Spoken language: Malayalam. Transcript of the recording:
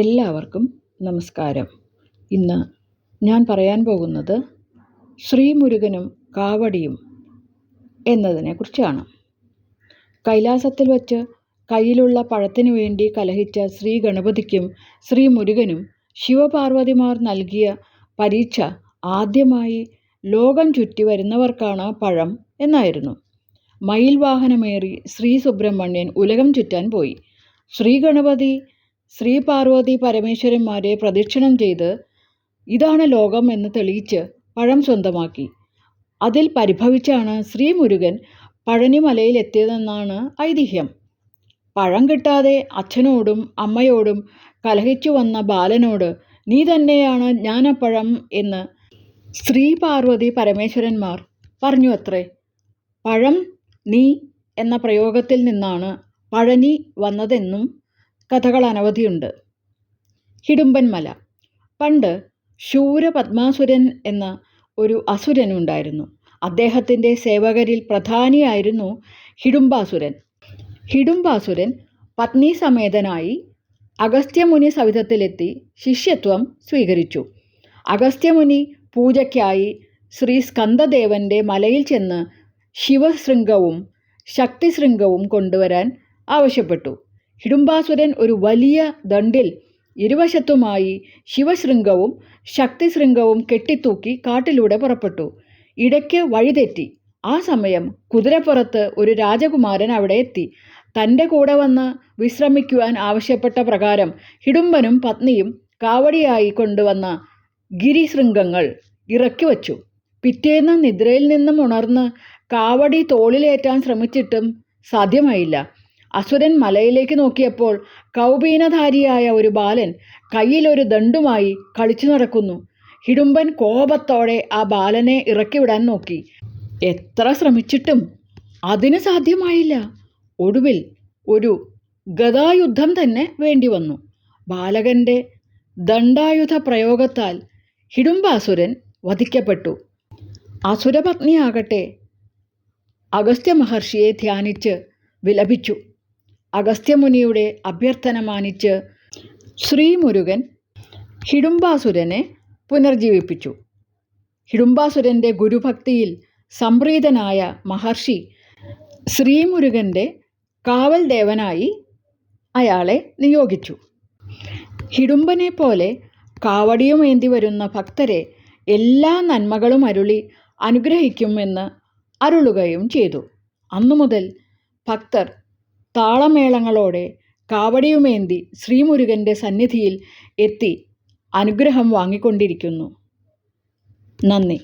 എല്ലാവർക്കും നമസ്കാരം. ഇന്ന് ഞാൻ പറയാൻ പോകുന്നത് ശ്രീമുരുകനും കാവടിയും എന്നതിനെക്കുറിച്ചാണ്. കൈലാസത്തിൽ വച്ച് കയ്യിലുള്ള പഴത്തിനു വേണ്ടി കലഹിച്ച ശ്രീ ഗണപതിക്കും ശ്രീ മുരുകനും ശിവപാർവതിമാർ നൽകിയ പരീക്ഷ ആദ്യമായി ലോകം ചുറ്റി വരുന്നവർക്കാണ് പഴം എന്നായിരുന്നു. മയിൽ വാഹനമേറി ശ്രീ സുബ്രഹ്മണ്യൻ ഉലകം ചുറ്റാൻ പോയി. ശ്രീ ഗണപതി ശ്രീ പാർവതി പരമേശ്വരന്മാരെ പ്രദക്ഷിണം ചെയ്ത് ഇതാണ് ലോകം എന്ന് തെളിയിച്ച് പഴം സ്വന്തമാക്കി. അതിൽ പരിഭവിച്ചാണ് ശ്രീ മുരുകൻ പഴനിമലയിലെത്തിയതെന്നാണ് ഐതിഹ്യം. പഴം കിട്ടാതെ അച്ഛനോടും അമ്മയോടും കലഹിച്ചു വന്ന ബാലനോട് നീ തന്നെയാണ് ജ്ഞാനപ്പഴം എന്ന് ശ്രീ പാർവതി പരമേശ്വരന്മാർ പറഞ്ഞു അത്രേ. പഴം നീ എന്ന പ്രയോഗത്തിൽ നിന്നാണ് പഴനി വന്നതെന്നും കഥകൾ അനവധിയുണ്ട്. ഹിഡുമ്പൻ മല. പണ്ട് ശൂരപത്മാസുരൻ എന്ന ഒരു അസുരനുണ്ടായിരുന്നു. അദ്ദേഹത്തിൻ്റെ സേവകരിൽ പ്രധാനിയായിരുന്നു ഹിഡുംബാസുരൻ. ഹിഡുംബാസുരൻ പത്നി സമേതനായി അഗസ്ത്യമുനി സവിധത്തിലെത്തി ശിഷ്യത്വം സ്വീകരിച്ചു. അഗസ്ത്യമുനി പൂജയ്ക്കായി ശ്രീ സ്കന്ദദേവൻ്റെ മലയിൽ ചെന്ന് ശിവശൃംഗവും ശക്തിശൃംഗവും കൊണ്ടുവരാൻ ആവശ്യപ്പെട്ടു. ഹിഡുംബാസുരൻ ഒരു വലിയ ദണ്ഡിൽ ഇരുവശത്തുമായി ശിവശൃംഗവും ശക്തിശൃംഗവും കെട്ടിത്തൂക്കി കാട്ടിലൂടെ പുറപ്പെട്ടു. ഇടയ്ക്ക് വഴിതെറ്റി. ആ സമയം കുതിരപ്പുറത്ത് ഒരു രാജകുമാരൻ അവിടെ എത്തി. തൻ്റെ കൂടെ വന്ന് വിശ്രമിക്കുവാൻ ആവശ്യപ്പെട്ട പ്രകാരം ഹിഡുംബനും പത്നിയും കാവടിയായി കൊണ്ടുവന്ന ഗിരിശൃംഗങ്ങൾ ഇറക്കി വച്ചു. പിറ്റേന്ന് നിദ്രയിൽ നിന്നും ഉണർന്ന് കാവടി തോളിലേറ്റാൻ ശ്രമിച്ചിട്ടും സാധ്യമായില്ല. അസുരൻ മലയിലേക്ക് നോക്കിയപ്പോൾ കൗപീനധാരിയായ ഒരു ബാലൻ കയ്യിലൊരു ദണ്ഡുമായി കളിച്ചു നടക്കുന്നു. ഹിഡുംബൻ കോപത്തോടെ ആ ബാലനെ ഇറക്കിവിടാൻ നോക്കി. എത്ര ശ്രമിച്ചിട്ടും അതിന് സാധ്യമായില്ല. ഒടുവിൽ ഒരു ഗദായുദ്ധം തന്നെ വേണ്ടിവന്നു. ബാലകൻ്റെ ദണ്ഡായുധ പ്രയോഗത്താൽ ഹിഡുംബാസുരൻ വധിക്കപ്പെട്ടു. അസുരപത്നിയാകട്ടെ അഗസ്ത്യ മഹർഷിയെ ധ്യാനിച്ച് വിലപിച്ചു. അഗസ്ത്യമുനിയുടെ അഭ്യർത്ഥന മാനിച്ച് ശ്രീമുരുകൻ ഹിഡുംബാസുരനെ പുനർജീവിപ്പിച്ചു. ഹിഡുംബാസുരൻ്റെ ഗുരുഭക്തിയിൽ സംപ്രീതനായ മഹർഷി ശ്രീമുരുകൻ്റെ കാവൽ ദേവനായി അയാളെ നിയോഗിച്ചു. ഹിഡുംബനെ പോലെ കാവടിയുമേന്തി വരുന്ന ഭക്തരെ എല്ലാ നന്മകളും അരുളി അനുഗ്രഹിക്കുമെന്ന് അരുളുകയും ചെയ്തു. അന്നുമുതൽ ഭക്തർ താളമേളങ്ങളോടെ കാവടിയുമേന്തി ശ്രീമുരുകൻ്റെ സന്നിധിയിൽ എത്തി അനുഗ്രഹം വാങ്ങിക്കൊണ്ടിരിക്കുന്നു. നന്ദി.